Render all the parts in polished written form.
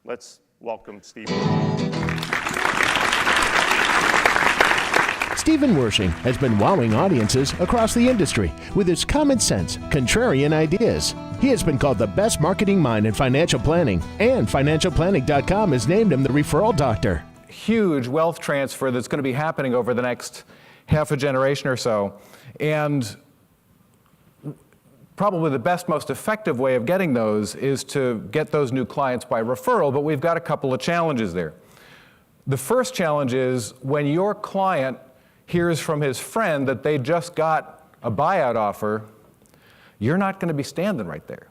Let's welcome Steve. Stephen Wershing has been wowing audiences across the industry with his common sense, contrarian ideas. He has been called the best marketing mind in financial planning, and financialplanning.com has named him the referral doctor. Huge wealth transfer that's going to be happening over the next half a generation or so. And probably the best, most effective way of getting those is to get those new clients by referral, but we've got a couple of challenges there. The first challenge is when your client hears from his friend that they just got a buyout offer, you're not going to be standing right there.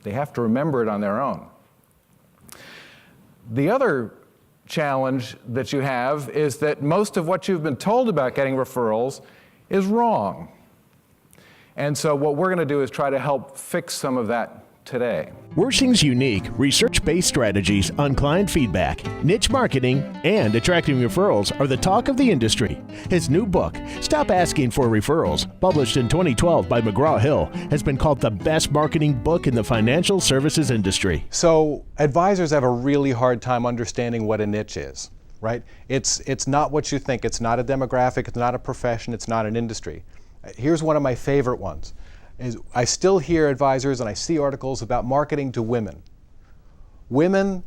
They have to remember it on their own. The other challenge that you have is that most of what you've been told about getting referrals is wrong. And so what we're going to do is try to help fix some of that today. Wershing's unique, research-based strategies on client feedback, niche marketing, and attracting referrals are the talk of the industry. His new book, Stop Asking for Referrals, published in 2012 by McGraw-Hill, has been called the best marketing book in the financial services industry. So advisors have a really hard time understanding what a niche is, right? It's not what you think. It's not a demographic. It's not a profession. It's not an industry. Here's one of my favorite ones. I still hear advisors and I see articles about marketing to women. Women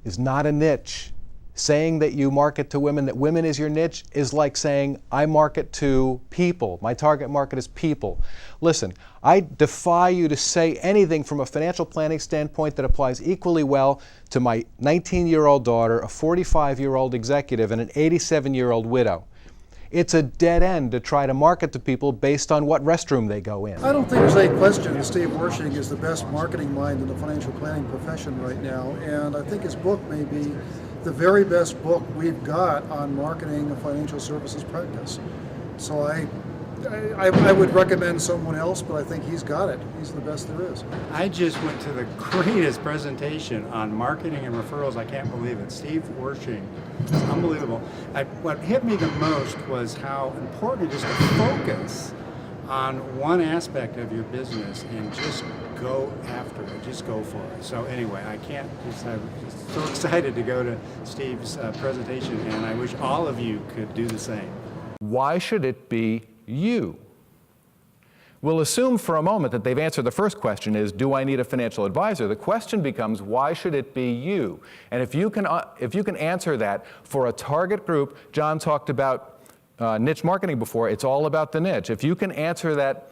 is not a niche. Saying that you market to women, that women is your niche, is like saying I market to people. My target market is people. Listen, I defy you to say anything from a financial planning standpoint that applies equally well to my 19-year-old daughter, a 45-year-old executive, and an 87-year-old widow. It's a dead end to try to market to people based on what restroom they go in. I don't think there's any question that Steve Wershing is the best marketing mind in the financial planning profession right now, and I think his book may be the very best book we've got on marketing a financial services practice. So I would recommend someone else, but I think he's got it. He's the best there is. I just went to the greatest presentation on marketing and referrals. I can't believe it. Steve Wershing, it's unbelievable. What hit me the most was how important it is to focus on one aspect of your business and just go after it, just go for it. So anyway, I'm just so excited to go to Steve's presentation, and I wish all of you could do the same. Why should it be you? We'll assume for a moment that they've answered the first question is, do I need a financial advisor? The question becomes, why should it be you? And if you can answer that for a target group, John talked about niche marketing before, it's all about the niche. If you can answer that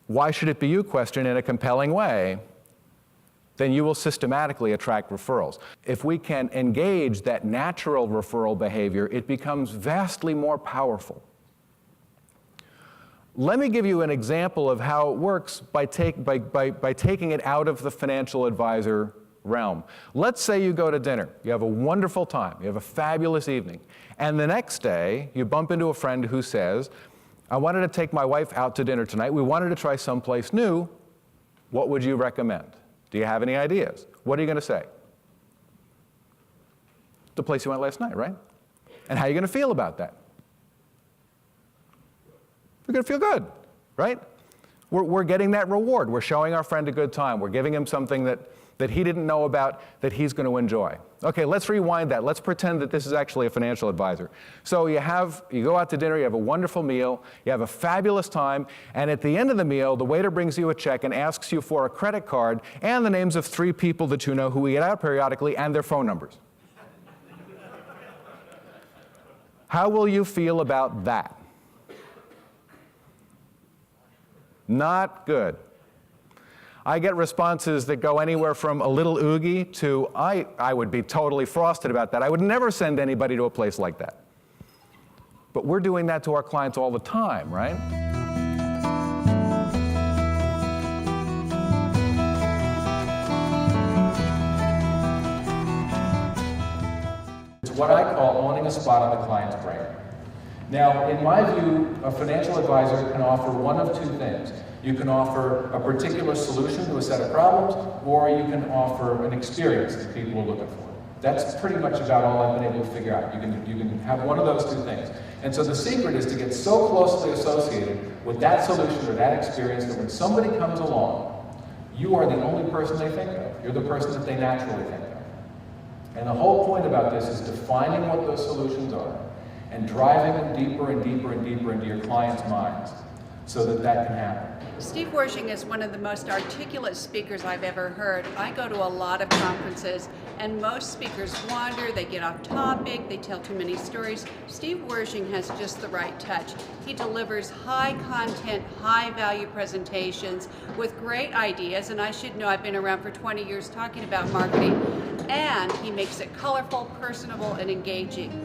why should it be you question in a compelling way, then you will systematically attract referrals. If we can engage that natural referral behavior, it becomes vastly more powerful. Let me give you an example of how it works by taking it out of the financial advisor realm. Let's say you go to dinner. You have a wonderful time. You have a fabulous evening. And the next day, you bump into a friend who says, I wanted to take my wife out to dinner tonight. We wanted to try someplace new. What would you recommend? Do you have any ideas? What are you going to say? The place you went last night, right? And how are you going to feel about that? You're going to feel good, right? We're getting that reward. We're showing our friend a good time. We're giving him something that he didn't know about that he's going to enjoy. Okay, let's rewind that. Let's pretend that this is actually a financial advisor. So you go out to dinner, you have a wonderful meal, you have a fabulous time, and at the end of the meal, the waiter brings you a check and asks you for a credit card and the names of 3 people that you know who eat out periodically and their phone numbers. How will you feel about that? Not good. I get responses that go anywhere from a little oogie to I would be totally frosted about that. I would never send anybody to a place like that. But we're doing that to our clients all the time, right? It's what I call owning a spot on the client's brain. Now, in my view, a financial advisor can offer one of 2 things. You can offer a particular solution to a set of problems, or you can offer an experience that people are looking for. That's pretty much about all I've been able to figure out. You can have one of those 2 things. And so the secret is to get so closely associated with that solution or that experience that when somebody comes along, you are the only person they think of. You're the person that they naturally think of. And the whole point about this is defining what those solutions are and driving them deeper and deeper and deeper into your clients' minds so that that can happen. Steve Wershing is one of the most articulate speakers I've ever heard. I go to a lot of conferences, and most speakers wander, they get off topic, they tell too many stories. Steve Wershing has just the right touch. He delivers high content, high value presentations with great ideas, and I should know I've been around for 20 years talking about marketing, and he makes it colorful, personable, and engaging.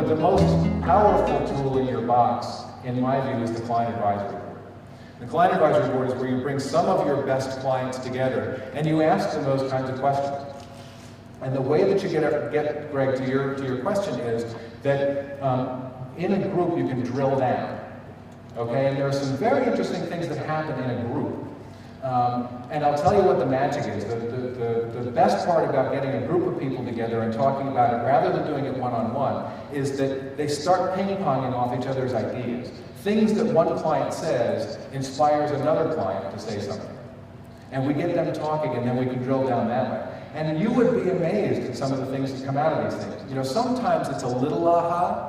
The most powerful tool in your box, in my view, is the client advisory board. The client advisory board is where you bring some of your best clients together and you ask them those kinds of questions. And the way that you get Greg, to your question is that in a group you can drill down. Okay, and there are some very interesting things that happen in a group. And I'll tell you what the magic is. The best part about getting a group of people together and talking about it, rather than doing it one-on-one, is that they start ping-ponging off each other's ideas. Things that one client says inspires another client to say something. And we get them talking, and then we can drill down that way. And you would be amazed at some of the things that come out of these things. You know, sometimes it's a little aha,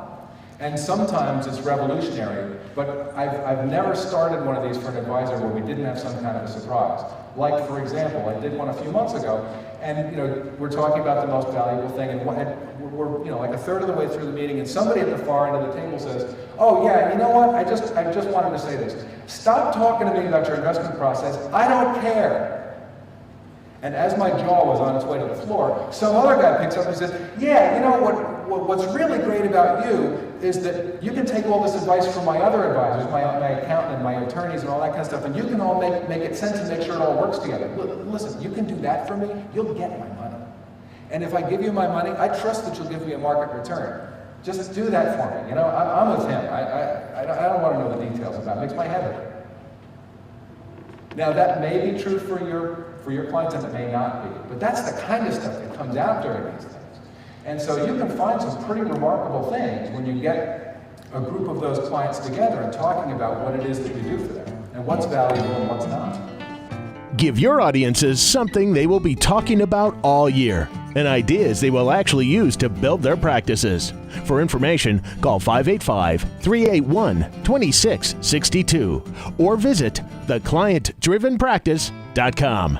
and sometimes it's revolutionary, but I've never started one of these for an advisor where we didn't have some kind of a surprise. Like, for example, I did one a few months ago, and we're talking about the most valuable thing, and we're like a third of the way through the meeting, and somebody at the far end of the table says, "Oh yeah, you know what? I just wanted to say this. Stop talking to me about your investment process. I don't care." And as my jaw was on its way to the floor, some other guy picks up and says, "Yeah, you know what's really great about you is that you can take all this advice from my other advisors, my accountant and my attorneys and all that kind of stuff, and you can all make it sense and make sure it all works together. Listen, you can do that for me, you'll get my money. And if I give you my money, I trust that you'll give me a market return. Just do that for me. I'm with him. I don't want to know the details about it. It makes my head hurt." Now that may be true for your clients, and it may not be. But that's the kind of stuff that comes out during these things. And so you can find some pretty remarkable things when you get a group of those clients together and talking about what it is that you do for them, and what's valuable and what's not. Give your audiences something they will be talking about all year, and ideas they will actually use to build their practices. For information, call 585-381-2662 or visit theclientdrivenpractice.com.